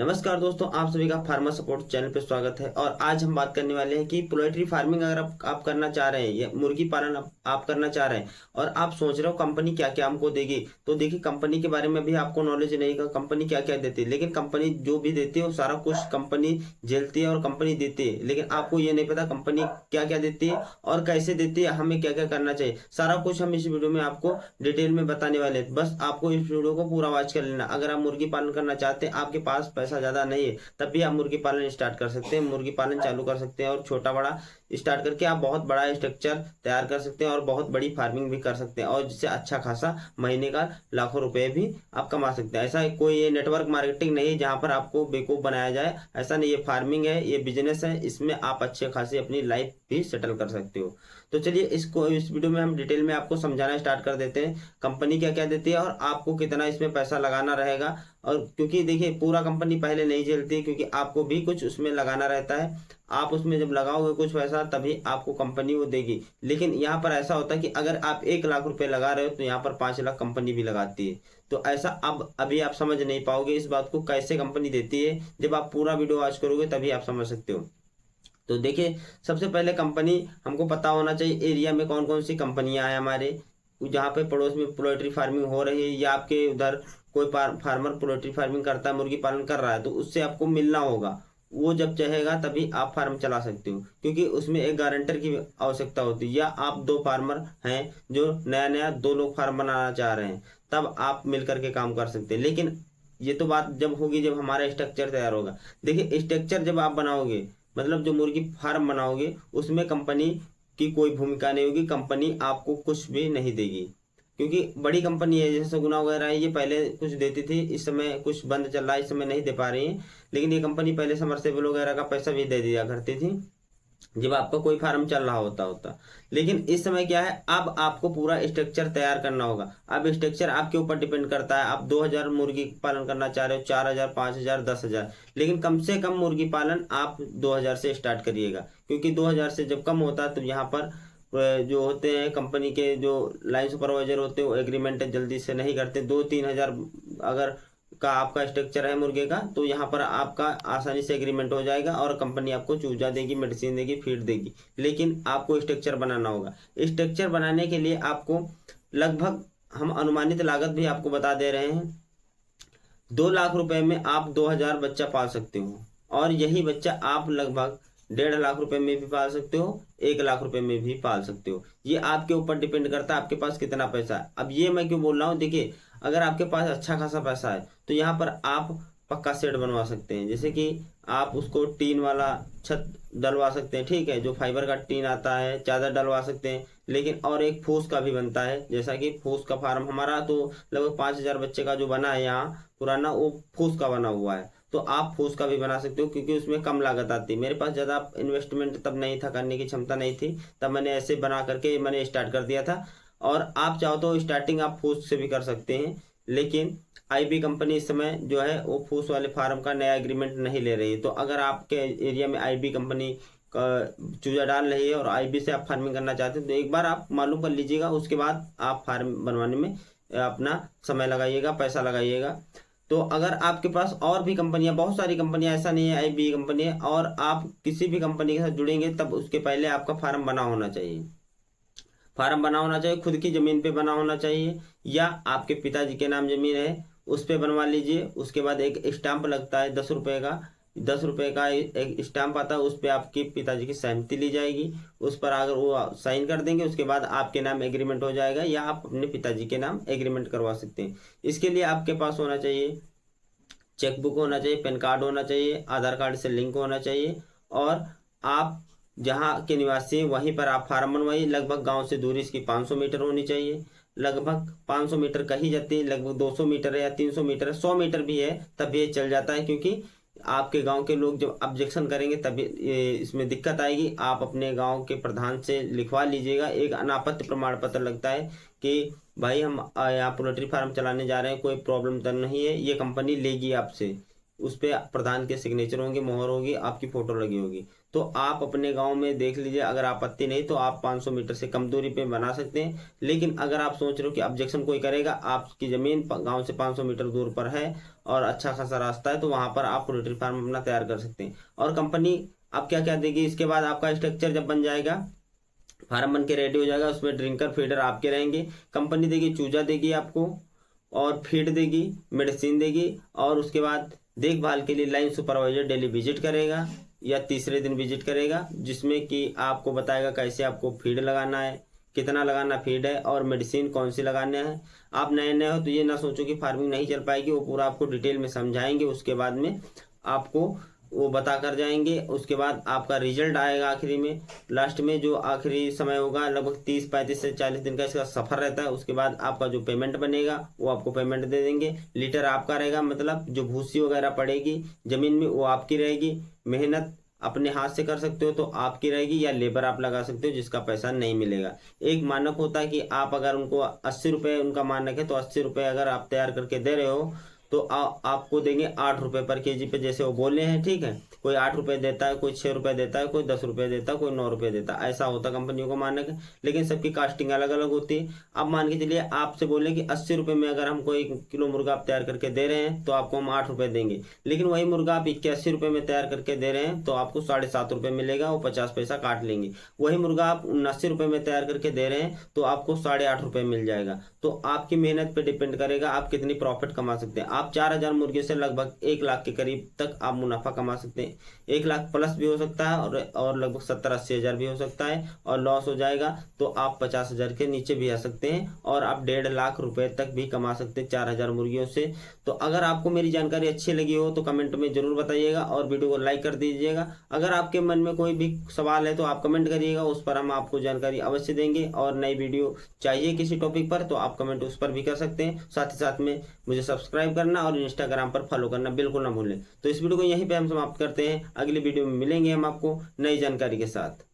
नमस्कार दोस्तों, आप सभी का फार्मर सपोर्ट चैनल पे स्वागत है। और आज हम बात करने वाले हैं कि पोल्ट्री फार्मिंग अगर आप करना चाह रहे हैं या मुर्गी पालन आप करना चाह रहे हैं और आप सोच रहे हो कंपनी क्या क्या हमको देगी, तो देखिए कंपनी के बारे में भी आपको नॉलेज नहीं है कंपनी क्या क्या देती है। लेकिन कंपनी जो भी देती है वो सारा कुछ कंपनी झेलती है और कंपनी देती है, लेकिन आपको ये नहीं पता कंपनी क्या क्या देती है और कैसे देती है, हमें क्या क्या करना चाहिए। सारा कुछ हम इस वीडियो में आपको डिटेल में बताने वाले हैं। बस आपको इस वीडियो को पूरा वॉच कर लेना। अगर आप मुर्गी पालन करना चाहते हैं, आपके पास पैसा ज़्यादा नहीं है, तब भी आप मुर्गी पालन स्टार्ट कर सकते हैं, मुर्गी पालन चालू कर सकते हैं और छोटा बड़ा स्टार्ट करके आप बहुत बड़ा स्ट्रक्चर तैयार कर सकते हैं और बहुत बड़ी फार्मिंग भी कर सकते हैं और जिससे अच्छा खासा महीने का लाखों रुपए भी आप कमा सकते हैं। ऐसा कोई ये नेटवर्क मार्केटिंग नहीं है जहाँ पर आपको बेवकूफ़ बनाया जाए, ऐसा नहीं। ये फार्मिंग है, ये बिजनेस है, इसमें आप अच्छे खासी अपनी लाइफ भी सेटल कर सकते हो। तो चलिए इस वीडियो में हम डिटेल में आपको समझाना स्टार्ट कर देते हैं कंपनी क्या क्या देती है और आपको कितना इसमें पैसा लगाना रहेगा। और क्योंकि देखिए पूरा कंपनी पहले नहीं झेलती, क्योंकि आपको भी कुछ उसमें लगाना रहता है। आप उसमें जब लगाओगे कुछ पैसा तभी आपको कंपनी वो देगी। लेकिन यहाँ पर ऐसा होता है कि अगर आप 1 लाख रुपए लगा रहे हो तो यहाँ पर 5 लाख कंपनी भी लगाती है। तो ऐसा अब अभी आप समझ नहीं पाओगे इस बात को कैसे कंपनी देती है। जब आप पूरा वीडियो वॉच करोगे तभी आप समझ सकते हो। तो देखिए सबसे पहले कंपनी हमको पता होना चाहिए एरिया में कौन कौन सी कंपनियां हैं हमारे, जहाँ पे पड़ोस में पोल्ट्री फार्मिंग हो रही है या आपके उधर कोई फार्मर पोल्ट्री फार्मिंग करता है, मुर्गी पालन कर रहा है, तो उससे आपको मिलना होगा। वो जब चाहेगा तभी आप फार्म चला सकते हो, क्योंकि उसमें एक गारंटर की आवश्यकता होती है। या आप दो फार्मर हैं जो नया नया 2 लोग फार्म बनाना चाह रहे हैं, तब आप मिल करके काम कर सकते हैं। लेकिन ये तो बात जब होगी जब हमारा स्ट्रक्चर तैयार होगा। देखिए स्ट्रक्चर जब आप बनाओगे, मतलब जो मुर्गी फार्म बनाओगे, उसमें कंपनी की कोई भूमिका नहीं होगी, कंपनी आपको कुछ भी नहीं देगी। क्योंकि बड़ी कंपनी है जैसे सगुना वगैरह है, ये पहले कुछ देती थी, इस समय कुछ बंद चल रहा है, इस समय नहीं दे पा रही है। लेकिन ये कंपनी पहले समरसेबल वगैरह का पैसा भी दे दिया करती थी जब आपका कोई फार्म चल रहा होता। लेकिन इस समय क्या है, अब आपको पूरा स्ट्रक्चर तैयार करना होगा। अब स्ट्रक्चर आपके ऊपर डिपेंड करता है। आप 2,000 मुर्गी पालन करना चाह रहे हो, 4,000, 5,000, 10,000, लेकिन कम से कम मुर्गी पालन आप 2,000 से स्टार्ट करिएगा। क्योंकि 2,000 से जब कम होता है तो यहाँ पर जो होते हैं कंपनी के जो लाइन सुपरवाइजर होते हैं वो एग्रीमेंट जल्दी से नहीं करते। 2-3 हज़ार अगर का आपका स्ट्रक्चर है मुर्गे का, तो यहाँ पर आपका आसानी से एग्रीमेंट हो जाएगा और कंपनी आपको चूजा देगी, मेडिसिन देगी, फीड देगी। लेकिन आपको स्ट्रक्चर बनाना होगा। स्ट्रक्चर बनाने के लिए आपको लगभग, हम अनुमानित लागत भी आपको बता दे रहे हैं, 2 लाख रुपए में आप 2,000 बच्चा पाल सकते हो। और यही बच्चा आप लगभग 1.5 लाख रुपए में भी पाल सकते हो, 1 लाख रुपए में भी पाल सकते हो। ये आपके ऊपर डिपेंड करता है आपके पास कितना पैसा है। अब ये मैं क्यों बोल रहा हूँ, देखिए अगर आपके पास अच्छा खासा पैसा है तो यहाँ पर आप पक्का शेड बनवा सकते हैं। जैसे कि आप उसको टीन वाला छत डलवा सकते हैं, ठीक है, जो फाइबर का टीन आता है, चादर डलवा सकते हैं। लेकिन और एक फूस का भी बनता है, जैसा कि फूस का फार्म हमारा तो लगभग 5,000 बच्चे का जो बना है यहाँ पुराना, वो फूस का बना हुआ है। तो आप फूस का भी बना सकते हो, क्योंकि उसमें कम लागत आती है। मेरे पास ज़्यादा इन्वेस्टमेंट तब नहीं था, करने की क्षमता नहीं थी, तब मैंने ऐसे बना करके मैंने स्टार्ट कर दिया था। और आप चाहो तो स्टार्टिंग आप फूस से भी कर सकते हैं। लेकिन आईबी कंपनी इस समय जो है वो फूस वाले फार्म का नया एग्रीमेंट नहीं ले रही है। तो अगर आपके एरिया में आईबी कंपनी का चूजा डाल रही है और आईबी से आप फार्मिंग करना चाहते हैं, तो एक बार आप मालूम कर लीजिएगा, उसके बाद आप फार्म बनवाने में अपना समय लगाइएगा, पैसा लगाइएगा। तो अगर आपके पास और भी कंपनियां, बहुत सारी कंपनियां, ऐसा नहीं है आईबी कंपनी है, और आप किसी भी कंपनी के साथ जुड़ेंगे तब उसके पहले आपका फार्म बना होना चाहिए। फार्म बना होना चाहिए, खुद की ज़मीन पे बना होना चाहिए, या आपके पिताजी के नाम ज़मीन है उस पे बनवा लीजिए। उसके बाद एक स्टाम्प लगता है 10 रुपए का, 10 रुपए का एक स्टाम्प आता है, उस पर आपके पिताजी की सहमति ली जाएगी। उस पर अगर वो साइन कर देंगे उसके बाद आपके नाम एग्रीमेंट हो जाएगा, या आप अपने पिताजी के नाम एग्रीमेंट करवा सकते हैं। इसके लिए आपके पास होना चाहिए चेकबुक होना चाहिए, पैन कार्ड होना चाहिए, आधार कार्ड से लिंक होना चाहिए, और आप जहाँ के निवासी हैं वहीं पर आप फार्म बनवाइए। लगभग गांव से दूरी इसकी 500 मीटर होनी चाहिए। लगभग 500 मीटर कही जाती है, लगभग 200 मीटर है या 300 मीटर है, 100 मीटर भी है तब ये चल जाता है। क्योंकि आपके गांव के लोग जब ऑब्जेक्शन करेंगे तभी इसमें दिक्कत आएगी। आप अपने गांव के प्रधान से लिखवा लीजिएगा, एक अनापत्ति प्रमाण पत्र लगता है कि भाई हम यहाँ पोल्ट्री फार्म चलाने जा रहे हैं, कोई प्रॉब्लम तो नहीं है, ये कंपनी लेगी आपसे। उस पर प्रधान के सिग्नेचर होंगे, मोहर होगी, आपकी फोटो लगी होगी। तो आप अपने गांव में देख लीजिए, अगर आपत्ति नहीं तो आप 500 मीटर से कम दूरी पे बना सकते हैं। लेकिन अगर आप सोच रहे हो कि ऑब्जेक्शन कोई करेगा, आपकी जमीन गांव से 500 मीटर दूर पर है और अच्छा खासा रास्ता है, तो वहां पर आप पोल्ट्री फार्म अपना तैयार कर सकते हैं। और कंपनी आप क्या क्या देगी, इसके बाद आपका स्ट्रक्चर जब बन जाएगा, फार्म बन के रेडी हो जाएगा, उसमें ड्रिंकर फीडर आपके रहेंगे। कंपनी देगी, चूजा देगी आपको, और फीड देगी, मेडिसिन देगी, और उसके बाद देखभाल के लिए लाइन सुपरवाइजर डेली विजिट करेगा या तीसरे दिन विजिट करेगा, जिसमें कि आपको बताएगा कैसे आपको फीड लगाना है, कितना लगाना फीड है, और मेडिसिन कौन सी लगाना है। आप नए नए हो तो ये ना सोचो कि फार्मिंग नहीं चल पाएगी, वो पूरा आपको डिटेल में समझाएंगे। उसके बाद में आपको वो बता कर जाएंगे। उसके बाद आपका रिजल्ट आएगा आखिरी में, लास्ट में जो आखिरी समय होगा, लगभग 30-35 से 40 दिन का इसका सफर रहता है। उसके बाद आपका जो पेमेंट बनेगा वो आपको पेमेंट दे देंगे। लीटर आपका रहेगा, मतलब जो भूसी वगैरह पड़ेगी जमीन में वो आपकी रहेगी। मेहनत अपने हाथ से कर सकते हो तो आपकी रहेगी, या लेबर आप लगा सकते हो जिसका पैसा नहीं मिलेगा। एक मानक होता है कि आप अगर उनको 80 रुपये उनका मानक है, तो 80 रुपये अगर आप तैयार करके दे रहे हो तो आपको देंगे 8 रुपये पर केजी पे, जैसे वो बोले हैं, ठीक है। कोई 8 रुपये देता है, कोई 6 रुपये देता है, कोई 10 रुपये देता है, कोई 9 रुपये देता है, ऐसा होता कंपनियों का मानक है। लेकिन सबकी कास्टिंग अलग अलग होती है। अब मान के चलिए आपसे बोले कि 80 रुपये में अगर हमको 1 किलो मुर्गा आप तैयार करके दे रहे हैं तो आपको हम 8 रुपये देंगे। लेकिन वही मुर्गा आप 81 रुपये में तैयार करके दे रहे हैं तो आपको 7.5 रुपये मिलेगा, वो 50 पैसा काट लेंगे। वही मुर्गा आप 79 रुपये में तैयार करके दे रहे हैं तो आपको 8.5 रुपये मिल जाएगा। तो आपकी मेहनत पे डिपेंड करेगा आप कितनी प्रॉफिट कमा सकते हैं। आप 4000 मुर्गे से लगभग 1 लाख के करीब तक आप मुनाफा कमा सकते हैं। 1 लाख प्लस भी हो सकता है और लगभग 70-80 हजार भी हो सकता है। और लॉस हो जाएगा तो आप 50,000 के नीचे भी आ सकते हैं, और आप 1.5 लाख रुपए तक भी कमा सकते हैं 4000 मुर्गियों से। तो अगर आपको मेरी जानकारी अच्छी लगी हो तो कमेंट में जरूर बताइएगा और वीडियो को लाइक कर दीजिएगा। अगर आपके मन में कोई भी सवाल है तो आप कमेंट करिएगा, उस पर हम आपको जानकारी अवश्य देंगे। और नई वीडियो चाहिए किसी टॉपिक पर तो आप कमेंट उस पर भी कर सकते हैं। साथ ही साथ में मुझे सब्सक्राइब करना और इंस्टाग्राम पर फॉलो करना बिल्कुल ना भूलें। तो इस वीडियो को यहीं पे हम समाप्त करते हैं। अगली वीडियो में मिलेंगे हम आपको नई जानकारी के साथ।